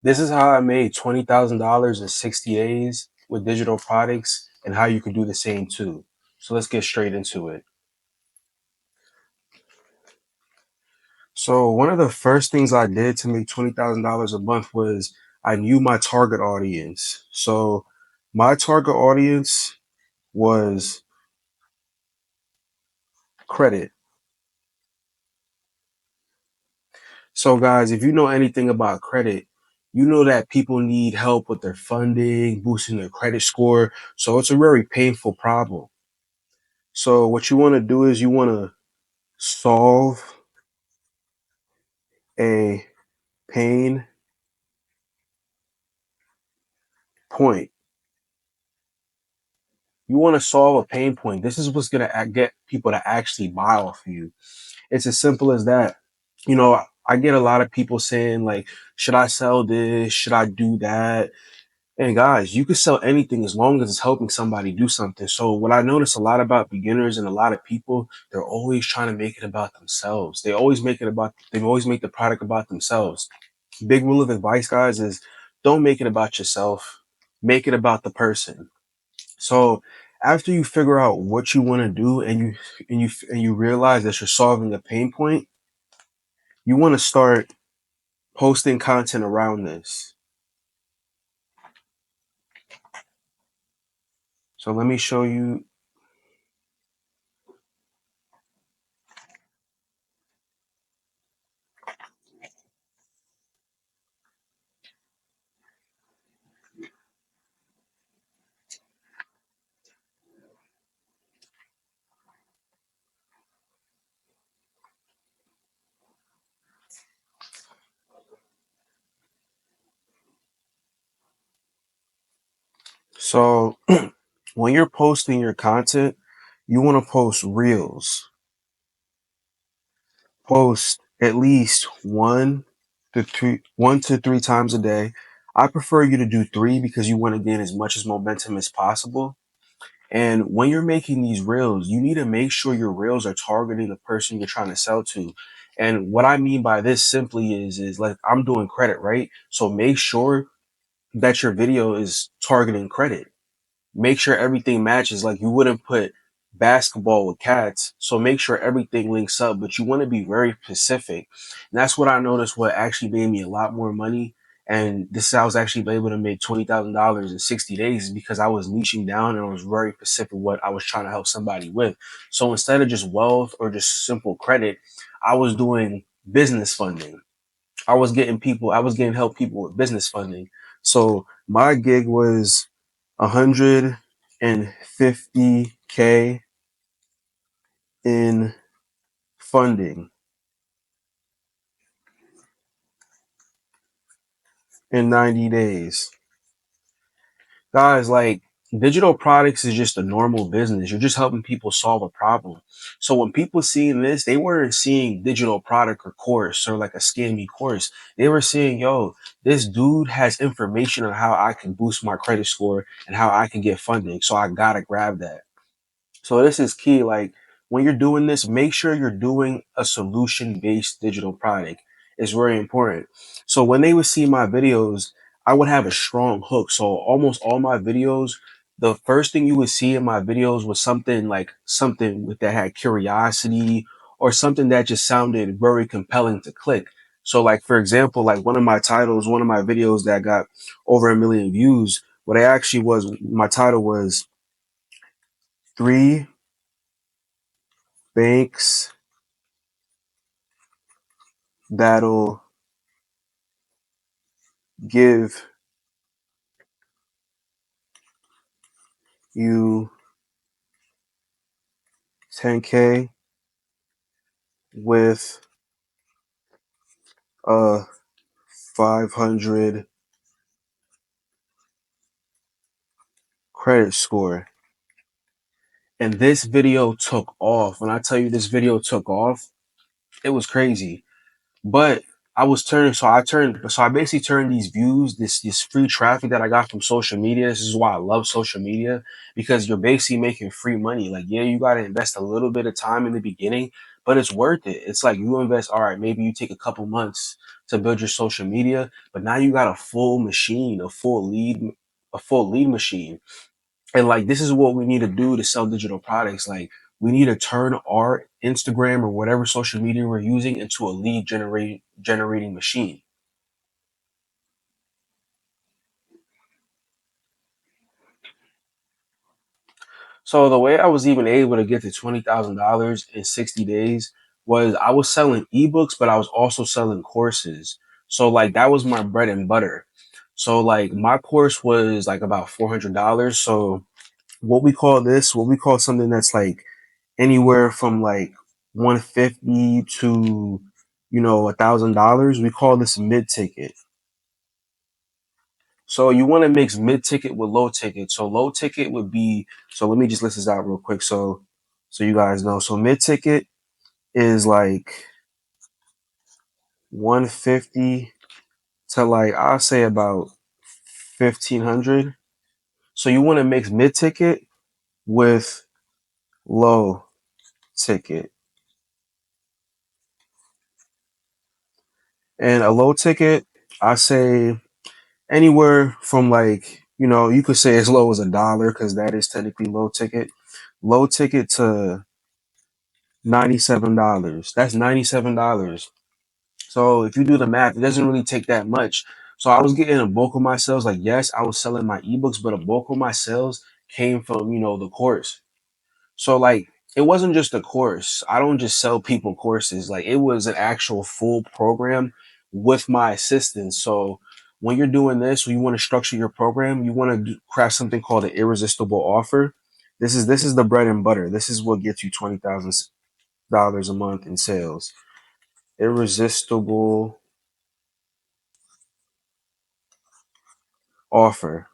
This is how I made $20,000 in 60 days with digital products and how you can do the same too. So let's get straight into it. So one of the first things I did to make $20,000 a month was I knew my target audience. So my target audience was credit. So guys, if you know anything about credit, you know that people need help with their funding, boosting their credit score. So it's a very painful problem. So what you want to do is you want to solve a pain point. You want to solve a pain point. This is what's going to get people to actually buy off of you. It's as simple as that. You know, I get a lot of people saying, like, should I sell this? Should I do that? And guys, you can sell anything as long as it's helping somebody do something. So what I notice a lot about beginners and a lot of people, they're always trying to make it about themselves. They always make the product about themselves. Big rule of advice, guys, is don't make it about yourself. Make it about the person. So after you figure out what you want to do and you realize that you're solving a pain point, you want to start posting content around this. So let me show you. So when you're posting your content, you want to post reels. Post at least one to three times a day. I prefer you to do three because you want to gain as much as momentum as possible. And when you're making these reels, you need to make sure your reels are targeting the person you're trying to sell to. And what I mean by this simply is like I'm doing credit, right? So make sure that your video is targeting credit. Make sure everything matches. Like you wouldn't put basketball with cats. So make sure everything links up, but you want to be very specific. And that's what I noticed what actually made me a lot more money. And this I was actually able to make $20,000 in 60 days is because I was niching down and I was very specific what I was trying to help somebody with. So instead of just wealth or just simple credit, I was doing business funding. I was getting help people with business funding. So my gig was 150K in funding in 90 days. Guys, like digital products is just a normal business. You're just helping people solve a problem. So when people seeing this, they weren't seeing digital product or course or like a scammy course. They were seeing, yo, this dude has information on how I can boost my credit score and how I can get funding. So I gotta grab that. So this is key. Like when you're doing this, make sure you're doing a solution-based digital product. It's very important. So when they would see my videos, I would have a strong hook. So almost all my videos, the first thing you would see in my videos was something like something that had curiosity or something that just sounded very compelling to click. So like for example, like one of my videos that got over 1 million views, what I actually was, my title was three banks that'll give you 10K with a 500 credit score. And this video took off. When I tell you this video took off, it was crazy. But I basically turned these views, this free traffic that I got from social media. This is why I love social media because you're basically making free money. Like, yeah, you got to invest a little bit of time in the beginning, but it's worth it. It's like you invest, all right, maybe you take a couple months to build your social media, but now you got a full machine, a full lead machine. And like this is what we need to do to sell digital products. Like we need to turn our Instagram or whatever social media we're using into a lead generating machine. So the way I was even able to get to $20,000 in 60 days was I was selling ebooks, but I was also selling courses. So like that was my bread and butter. So like my course was like about $400. So what we call something that's like anywhere from like 150 to $1,000. We call this mid ticket. So you want to mix mid ticket with low ticket. So low ticket would be, so let me just list this out real quick. So you guys know. So mid ticket is like 150 to like I'll say about 1,500. So you want to mix mid ticket with low ticket. And a low ticket, I say anywhere from like, you could say as low as $1 because that is technically low ticket. Low ticket to $97. That's $97. So if you do the math, it doesn't really take that much. So I was getting a bulk of my sales. Like, yes, I was selling my ebooks, but a bulk of my sales came from, the course. So like it wasn't just a course. I don't just sell people courses. Like it was an actual full program with my assistants. So when you're doing this, when you want to structure your program, you want to craft something called an irresistible offer. This is the bread and butter. This is what gets you $20,000 a month in sales. Irresistible offer.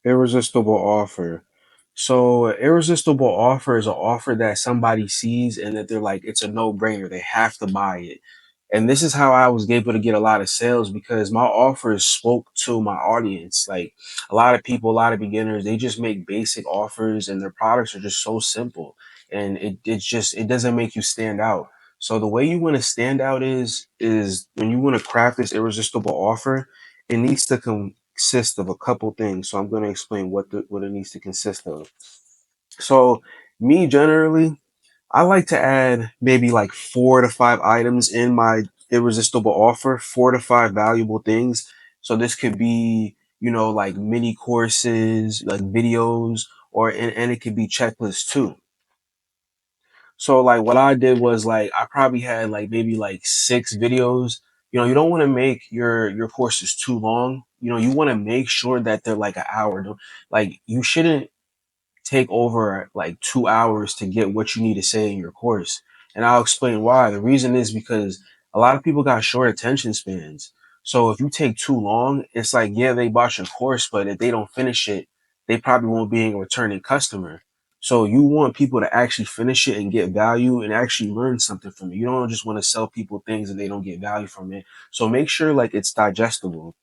Irresistible offer. So, irresistible offer is an offer that somebody sees and that they're like, it's a no brainer. They have to buy it. And this is how I was able to get a lot of sales because my offers spoke to my audience. Like a lot of people, a lot of beginners, they just make basic offers and their products are just so simple. And it doesn't make you stand out. So the way you want to stand out is when you want to craft this irresistible offer, it needs to consist of a couple things. So I'm going to explain what it needs to consist of. So me generally, I like to add maybe like 4 to 5 items in my irresistible offer, 4 to 5 valuable things. So this could be, like mini courses, like videos, and it could be checklists too. So like what I did was like I probably had like maybe like 6 videos. You don't want to make your courses too long. You want to make sure that they're like an hour. Like you shouldn't take over like 2 hours to get what you need to say in your course. And I'll explain why. The reason is because a lot of people got short attention spans. So if you take too long, it's like, yeah, they bought your course, but if they don't finish it, they probably won't be a returning customer. So you want people to actually finish it and get value and actually learn something from it. You don't just want to sell people things and they don't get value from it. So make sure like it's digestible.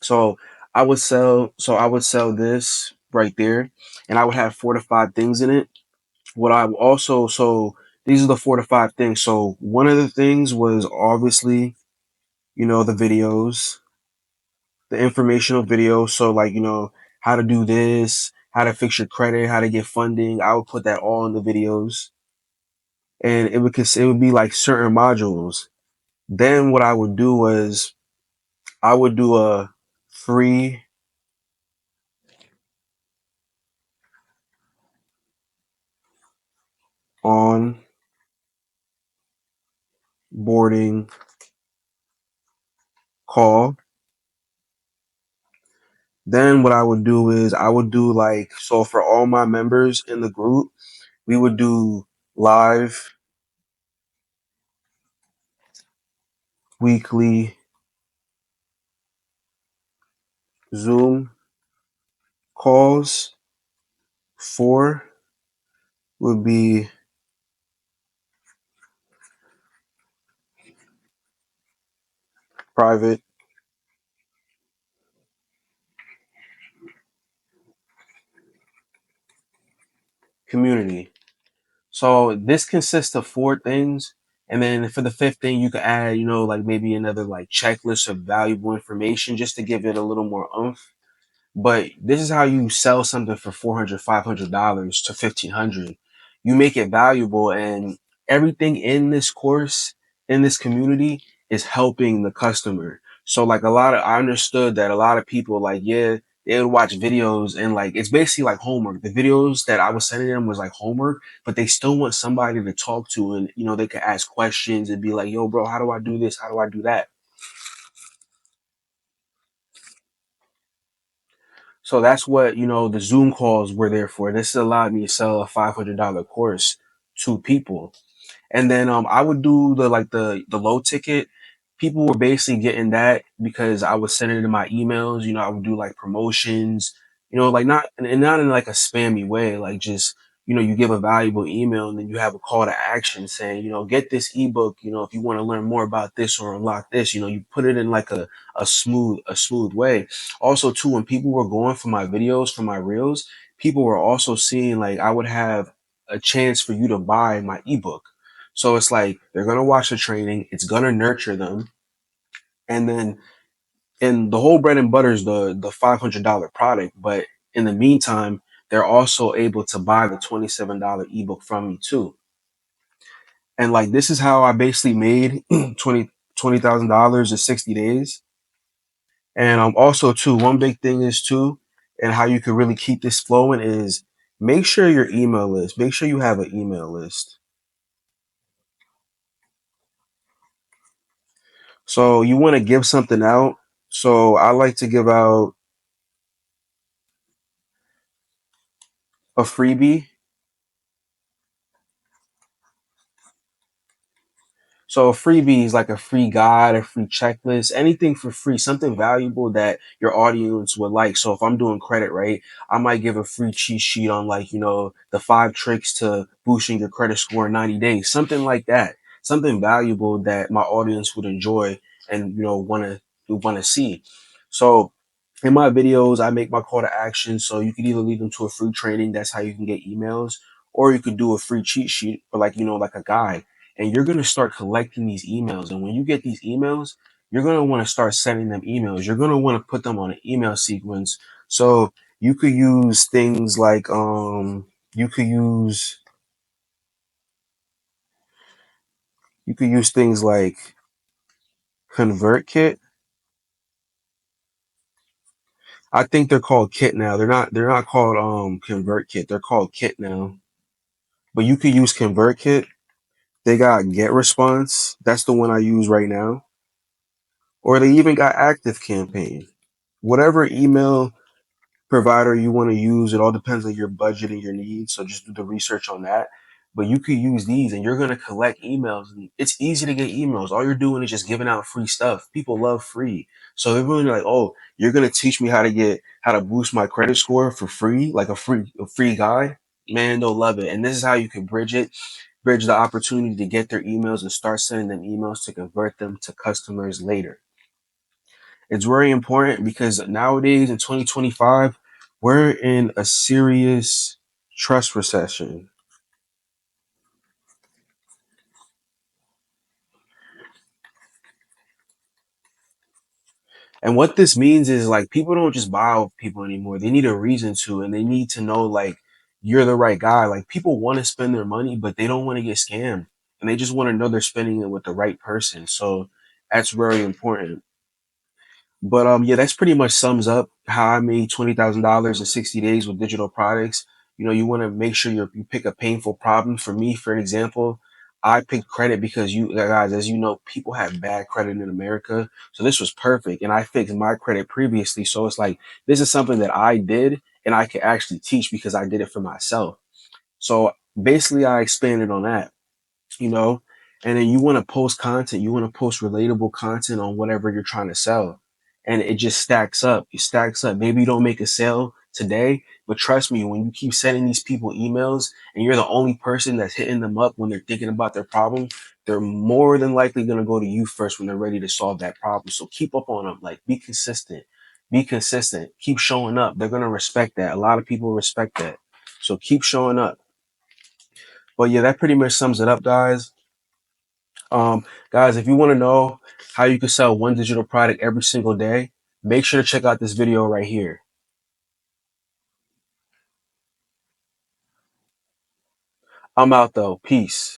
So I would sell this right there and I would have 4 to 5 things in it. What I also, so these are the 4 to 5 things. So one of the things was obviously, the videos, the informational videos. So like, how to do this, how to fix your credit, how to get funding. I would put that all in the videos and it would be like certain modules. Then what I would do was I would do a free onboarding call. Then what I would do is I would do like, so for all my members in the group, we would do live weekly Zoom calls. 4 would be private. community. So this consists of four things. And then for the fifth thing, you could add, like maybe another like checklist of valuable information just to give it a little more oomph. But this is how you sell something for 400, $500 to 1,500. You make it valuable, and everything in this course, in this community, is helping the customer. So like I understood that a lot of people like, yeah, they would watch videos and like, it's basically like homework. The videos that I was sending them was like homework, but they still want somebody to talk to, and they could ask questions and be like, yo, bro, how do I do this? How do I do that? So that's what, the Zoom calls were there for. This allowed me to sell a $500 course to people. And then I would do the low ticket. People were basically getting that because I was sending it in my emails. I would do like promotions, like not in like a spammy way, like just you give a valuable email and then you have a call to action saying, get this ebook, if you want to learn more about this or unlock this, you put it in like a smooth way. Also too, when people were going for my videos, for my reels, people were also seeing like I would have a chance for you to buy my ebook. So it's like they're gonna watch the training, it's gonna nurture them, and then and the whole bread and butter is the $500 product. But in the meantime, they're also able to buy the $27 ebook from me too. And like this is how I basically made $20,000 in 60 days. And also too, one big thing is too, and how you can really keep this flowing is make sure your email list, make sure you have an email list. So you want to give something out. So I like to give out a freebie. So a freebie is like a free guide, a free checklist, anything for free, something valuable that your audience would like. So if I'm doing credit, right, I might give a free cheat sheet on like, the 5 tricks to boosting your credit score in 90 days, something like that, something valuable that my audience would enjoy and, want to see. So in my videos, I make my call to action. So you can either lead them to a free training. That's how you can get emails, or you could do a free cheat sheet or like, like a guide, and you're going to start collecting these emails. And when you get these emails, you're going to want to start sending them emails. You're going to want to put them on an email sequence. So you could use things like, you could use, you could use things like ConvertKit. I think they're called Kit now. They're not called, ConvertKit. They're called Kit now, but you could use ConvertKit. They got Get Response. That's the one I use right now. Or they even got Active Campaign. Whatever email provider you want to use. It all depends on your budget and your needs. So just do the research on that. But you could use these and you're going to collect emails. And it's easy to get emails. All you're doing is just giving out free stuff. People love free. So they're really like, oh, you're going to teach me how to boost my credit score for free, like a free guide. Man, they'll love it. And this is how you can bridge the opportunity to get their emails and start sending them emails to convert them to customers later. It's very important because nowadays in 2025, we're in a serious trust recession. And what this means is like people don't just buy off people anymore. They need a reason to, and they need to know like you're the right guy. Like people want to spend their money, but they don't want to get scammed. And they just want to know they're spending it with the right person. So that's very important. But yeah, that's pretty much sums up how I made $20,000 in 60 days with digital products. You want to make sure you pick a painful problem. For me, for an example, I picked credit because you guys, as you know, people have bad credit in America. So this was perfect, and I fixed my credit previously. So it's like this is something that I did, and I could actually teach because I did it for myself. So basically, I expanded on that, you know, and then you want to post content, you want to post relatable content on whatever you're trying to sell. And it just stacks up. It stacks up. Maybe you don't make a sale today, but trust me, when you keep sending these people emails and you're the only person that's hitting them up when they're thinking about their problem, they're more than likely going to go to you first when they're ready to solve that problem. So keep up on them. Like be consistent. Be consistent. Keep showing up. They're going to respect that. A lot of people respect that. So keep showing up. But yeah, that pretty much sums it up, guys. Guys, if you want to know how you can sell one digital product every single day, make sure to check out this video right here. I'm out though. Peace.